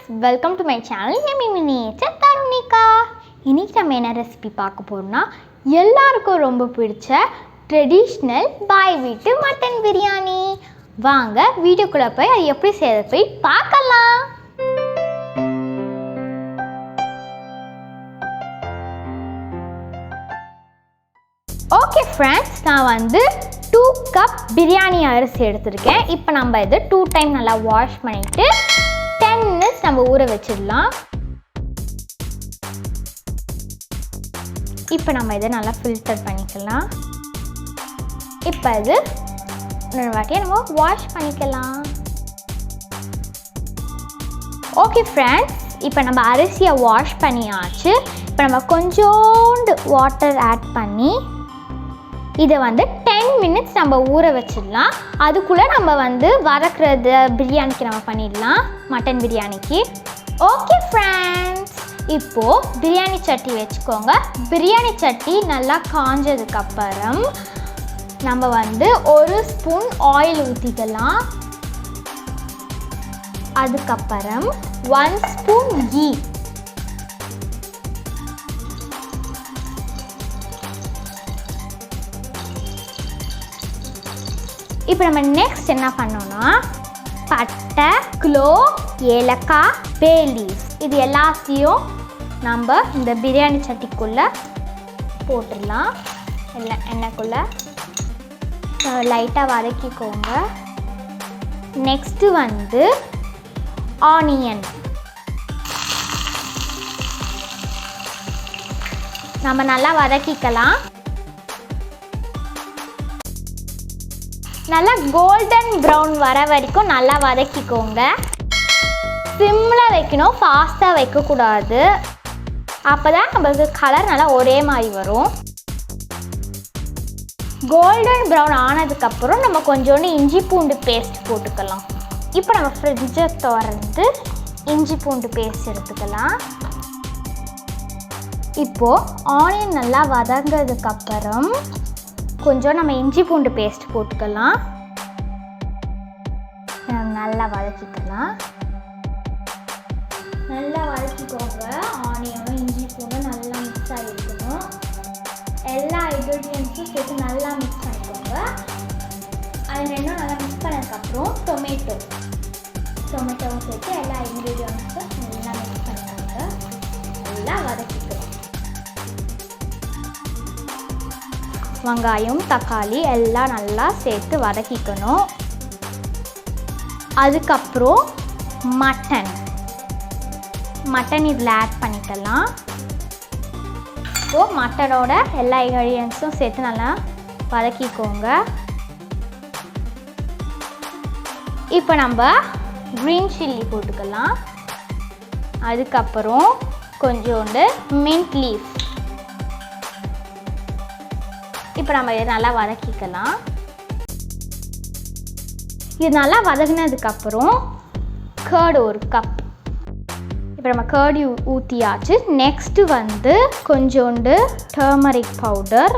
welcome to my channel. Yummy Miniature Tharunikha. இன்னைக்கு நம்ம என்ன ரெசிபி பார்க்க போறோம்னா எல்லாருக்கும் ரொம்ப பிடிச்ச ட்ரெடிஷ்னல் பாய் வீட்டு மட்டன் பிரியாணி. வாங்க வீடியோக்குள்ள போய் அது எப்படி செய்யறது போய் பார்க்கலாம். ஓகே ஃப்ரெண்ட்ஸ், நான் வந்து 2 கப் பிரியாணி அரிசி எடுத்துருக்கேன். இப்போ நம்ம இது 2 டைம் நல்லா வாஷ் பண்ணிவிட்டு 10 மினிட்ஸ் நம்ம ஊற வச்சிடலாம். இப்போ நம்ம இதை நல்லா ஃபில்டர் பண்ணிக்கலாம். இப்போ இது இன்னொரு வாட்டியை நம்ம வாஷ் பண்ணிக்கலாம். ஓகே ஃப்ரெண்ட்ஸ், இப்போ நம்ம அரிசியை வாஷ் பண்ணியாச்சு. இப்போ நம்ம கொஞ்சோண்டு வாட்டர் ஆட் பண்ணி இதை வந்து 10 மினிட்ஸ் நம்ம ஊற வச்சிடலாம். அதுக்குள்ளே நம்ம வந்து வதக்குறது பிரியாணிக்கு நம்ம பண்ணிடலாம், மட்டன் பிரியாணிக்கு. ஓகே ஃப்ரெண்ட்ஸ், இப்போது பிரியாணி சட்டி வச்சுக்கோங்க. பிரியாணி சட்டி நல்லா காஞ்சதுக்கப்புறம் நம்ம வந்து 1 ஸ்பூன் ஆயில் ஊற்றிக்கலாம். அதுக்கப்புறம் 1 ஸ்பூன் கீ, இப்போ நம்ம நெக்ஸ்ட் என்ன பண்ணோம்னா பட்டை, க்ளோவ், ஏலக்காய், பே லீவ்ஸ் இது எல்லாத்தையும் நம்ம இந்த பிரியாணி சட்டிக்குள்ளே போட்டுடலாம். எண்ணெய்க்குள்ளே லைட்டாக வதக்கிக்கோங்க. நெக்ஸ்ட்டு வந்து ஆனியன் நம்ம நல்லா வதக்கிக்கலாம். நல்லா கோல்டன் ப்ரௌன் வர வரைக்கும் நல்லா வதக்கிக்கோங்க. சிம்மில் வைக்கணும், ஃபாஸ்ட்டாக வைக்கக்கூடாது. அப்போ தான் நம்மளுக்கு கலர் நல்லா ஒரே மாதிரி வரும். கோல்டன் ப்ரௌன் ஆனதுக்கப்புறம் நம்ம கொஞ்சோண்டு இஞ்சி பூண்டு பேஸ்ட் போட்டுக்கலாம். இப்போ நம்ம ஃப்ரிட்ஜை திறந்து இஞ்சி பூண்டு பேஸ்ட் எடுத்துக்கலாம். இப்போது ஆனியன் நல்லா வதங்கிறதுக்கப்புறம் கொஞ்சம் நம்ம இஞ்சி பூண்டு பேஸ்ட் போட்டுக்கலாம். நல்லா வதக்கிக்கலாம். நல்லா வதக்கிக்கோங்க. ஆனியனும் இஞ்சி பூண்டும் நல்லா மிக்ஸ் ஆகிருக்கணும். எல்லா இன்க்ரீடியன்ஸும் சேர்த்து நல்லா மிக்ஸ் பண்ணிக்கோங்க. அது ரெண்டும் நல்லா மிக்ஸ் பண்ணதுக்கப்புறம் டொமேட்டோவும் சேர்த்து எல்லா இன்க்ரீடியன்ஸும் நல்லா மிக்ஸ் பண்ணிக்கோங்க. நல்லா வதக்கிக்கலாம். வெங்காயம், தக்காளி எல்லாம் நல்லா சேர்த்து வதக்கிக்கணும். அதுக்கப்புறம் மட்டன் இதில் ஆட் பண்ணிக்கலாம். இப்போது மட்டனோட எல்லா இன்க்ரீடியன்ஸும் சேர்த்து நல்லா வதக்கிக்கோங்க. இப்போ நம்ம க்ரீன் சில்லி போட்டுக்கலாம். அதுக்கப்புறம் கொஞ்சோண்டு மின்ட் லீஃப். இப்போ நம்ம இதை நல்லா வதக்கிக்கலாம். இது நல்லா வதங்கினதுக்கப்புறம் கர்டு 1 கப். இப்போ நம்ம கர்டு ஊற்றியாச்சு. நெக்ஸ்ட்டு வந்து கொஞ்சோண்டு டர்மரிக் பவுடர்,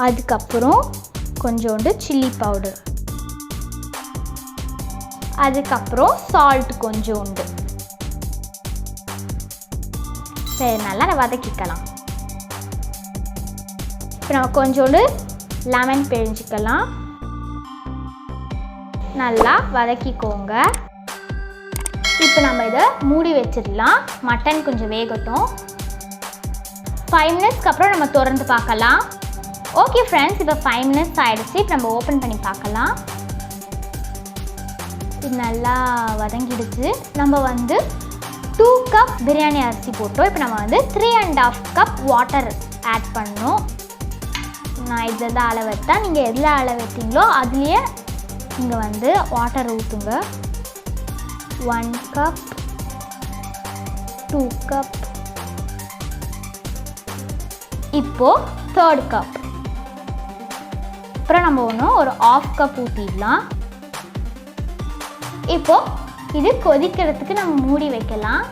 அதுக்கப்புறம் கொஞ்சோண்டு சில்லி பவுடர், அதுக்கப்புறம் சால்ட் கொஞ்சோண்டு. சரி, நல்லா வதக்கிக்கலாம். இப்போ நம்ம கொஞ்சோண்டு லெமன் பிழிஞ்சிக்கலாம். நல்லா வதக்கிக்கோங்க. இப்போ நம்ம இதை மூடி வச்சிடலாம். மட்டன் கொஞ்சம் வேகட்டும். 5 மினிட்ஸ்க்கு அப்புறம் நம்ம திறந்து பார்க்கலாம். ஓகே ஃப்ரெண்ட்ஸ், இப்போ 5 மினிட்ஸ் ஆகிடுச்சு. இப்போ நம்ம ஓப்பன் பண்ணி பார்க்கலாம். இது நல்லா வதங்கிடுச்சு. நம்ம வந்து 2 கப் பிரியாணி அரிசி போட்டோம். இப்போ நம்ம வந்து 3.5 கப் வாட்டர் ஆட் பண்ணணும். நான் இதில் தான் அளவு வைத்தேன். நீங்கள் எதில் அளவு வைத்தீங்களோ அதுலேயே இங்கே வந்து வாட்டர் ஊற்றுங்க. 1 கப், 2 கப், இப்போது 3rd கப். அப்புறம் நம்ம ஒரு 1/2 கப் ஊற்றிடலாம். இப்போது இது கொதிக்கிறதுக்கு நம்ம மூடி வைக்கலாம்.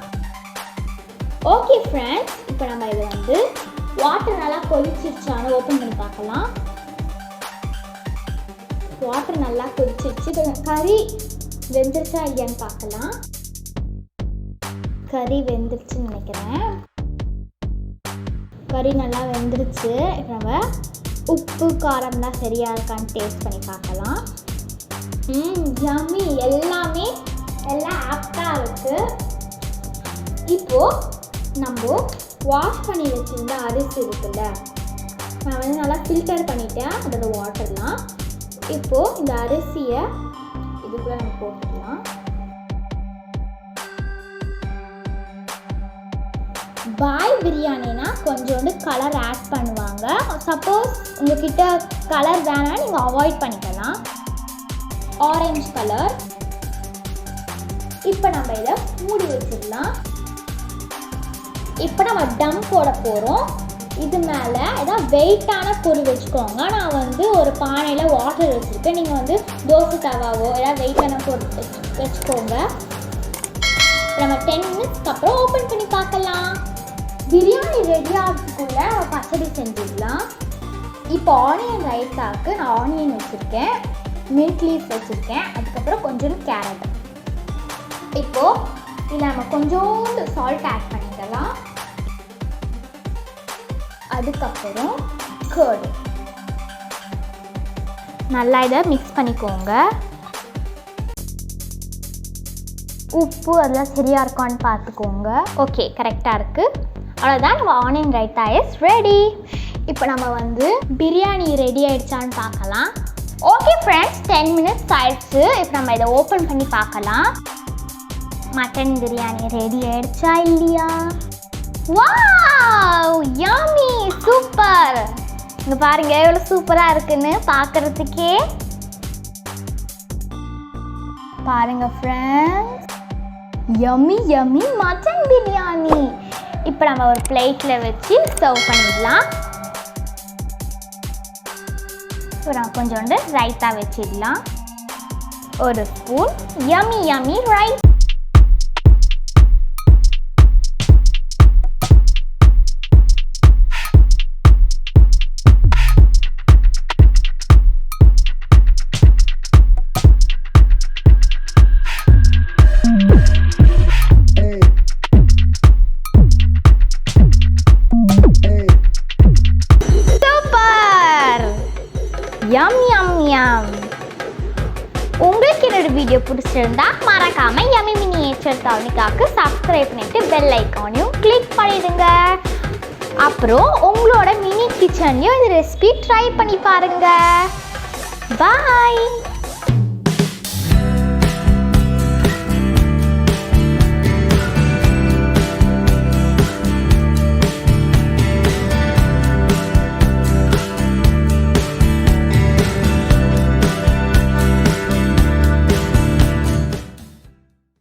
ஓகே ஃப்ரெண்ட்ஸ், இப்போ நம்ம இதை வந்து வாட்டர் நல்லா கொதிச்சிருச்சான்னு ஓப்பன் பண்ணி பார்க்கலாம். வாட்டர் நல்லா கொதிச்சிருச்சு. கறி வெந்துருச்சா இல்லையான்னு பார்க்கலாம். கறி வெந்துருச்சுன்னு நினைக்கிறேன். கறி நல்லா வெந்துருச்சு. இப்போ நம்ம உப்பு காரம்லாம் சரியாக இருக்கான்னு டேஸ்ட் பண்ணி பார்க்கலாம். யம்மி, எல்லாமே எல்லாம் ஆப்டாக இருக்குது. இப்போது நம்ம வாஷ் பண்ணி வச்சுருந்த அரிசி இருக்குல்ல, நான் வந்து நல்லா ஃபில்டர் பண்ணிட்டேன் அதோட வாட்டர்லாம். இப்போது இந்த அரிசியை இதுக்குள்ளே நம்ம போட்டுக்கலாம். பாய் பிரியாணினா கொஞ்சோண்டு கலர் ஆட் பண்ணுவாங்க. சப்போஸ் உங்ககிட்ட கலர் வேணா நீங்கள் அவாய்ட் பண்ணிக்கலாம். Orange colour. இப்போ நம்ம இதை மூடி வச்சிடலாம். இப்போ நம்ம டம் போட போகிறோம். இது மேலே ஏதாவது வெயிட்டான பொருள் வச்சுக்கோங்க. நான் வந்து ஒரு பானையில் வாட்டர் வச்சுருக்கேன். நீங்கள் வந்து தோசை தவாவோ ஏதாவது வெயிட்டான பொருள் வச்சுக்கோங்க. நம்ம 10 மினிட்ஸ்க்கு அப்புறம் ஓப்பன் பண்ணி பார்க்கலாம். பிரியாணி ரெடி ஆகிறதுக்குள்ளே நம்ம பச்சடி செஞ்சிடலாம். இப்போ ஆனியன் ரைத்தாவுக்கு நான் ஆனியன் வச்சுருக்கேன், மின்ட் லீஃப் வச்சுருக்கேன், அதுக்கப்புறம் கொஞ்சோண்டு கேரட். இப்போது இதில் நம்ம கொஞ்சோண்டு சால்ட் ஆட் பண்ணிக்கலாம். அதுக்கப்புறம் கர்டு நல்லா இதை மிக்ஸ் பண்ணிக்கோங்க. உப்பு அதெல்லாம் சரியாக இருக்கான்னு பார்த்துக்கோங்க. ஓகே, கரெக்டாக இருக்குது. அவ்வளோதான், நம்ம ஆனியன் ரைத்தா இஸ் ரெடி. இப்போ நம்ம வந்து பிரியாணி ரெடி ஆகிடுச்சான்னு பார்க்கலாம். ஓகே ஃப்ரெண்ட்ஸ், 10 மினிட்ஸ் ஆயிடுச்சு. இப்போ நம்ம இதை ஓப்பன் பண்ணி பார்க்கலாம். மட்டன் பிரியாணி ரெடி ஆகிடுச்சா இல்லையா? Wow, yummy, super. இங்கே பாருங்க எவ்வளோ சூப்பராக இருக்குன்னு பார்க்குறதுக்கே. பாருங்க friends, yummy yummy mutton biryani. இப்போ நம்ம ஒரு பிளேட்டில் வச்சு சர்வ் பண்ணிடலாம். இப்போ நம்ம கொஞ்சோண்டு ரைத்தா வச்சிடலாம். ஒரு ஸ்பூன் யம்மி யம்மி ரைஸ். யம் யம் யம். உங்களுக்கு என்னோட வீடியோ பிடிச்சிருந்தா மறக்காம யம்மி மினியேச்சர் தருணிகாக்கு சப்ஸ்கிரைப் பண்ணிட்டு பெல் ஐக்கானையும் கிளிக் பண்ணிடுங்க. அப்புறம் உங்களோட மினி கிச்சன்லையும் இந்த ரெசிபி ட்ரை பண்ணி பாருங்க. பாய்.